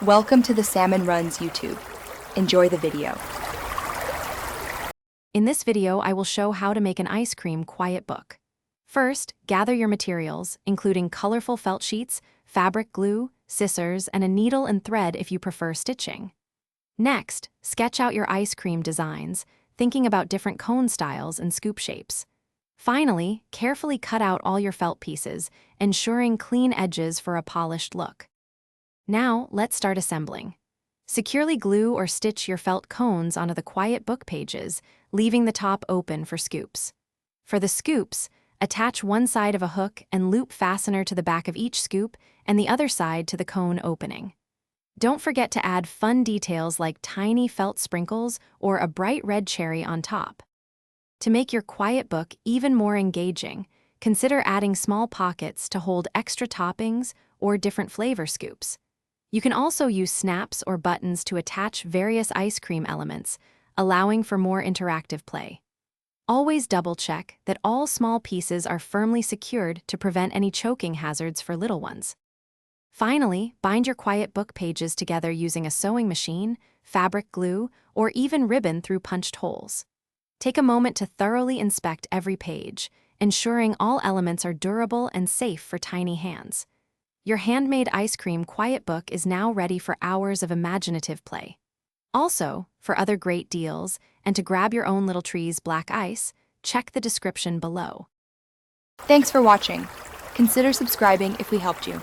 Welcome to the Salmon Runs YouTube. Enjoy the video. In this video, I will show how to make an ice cream quiet book. First, gather your materials, including colorful felt sheets, fabric glue, scissors, and a needle and thread if you prefer stitching. Next, sketch out your ice cream designs, thinking about different cone styles and scoop shapes. Finally, carefully cut out all your felt pieces, ensuring clean edges for a polished look. Now, let's start assembling. Securely glue or stitch your felt cones onto the quiet book pages, leaving the top open for scoops. For the scoops, attach one side of a hook and loop fastener to the back of each scoop and the other side to the cone opening. Don't forget to add fun details like tiny felt sprinkles or a bright red cherry on top. To make your quiet book even more engaging, consider adding small pockets to hold extra toppings or different flavor scoops. You can also use snaps or buttons to attach various ice cream elements, allowing for more interactive play. Always double-check that all small pieces are firmly secured to prevent any choking hazards for little ones. Finally, bind your quiet book pages together using a sewing machine, fabric glue, or even ribbon through punched holes. Take a moment to thoroughly inspect every page, ensuring all elements are durable and safe for tiny hands. Your handmade ice cream quiet book is now ready for hours of imaginative play. Also, for other great deals, and to grab your own Little Trees black ice, check the description below. Thanks for watching. Consider subscribing if we helped you.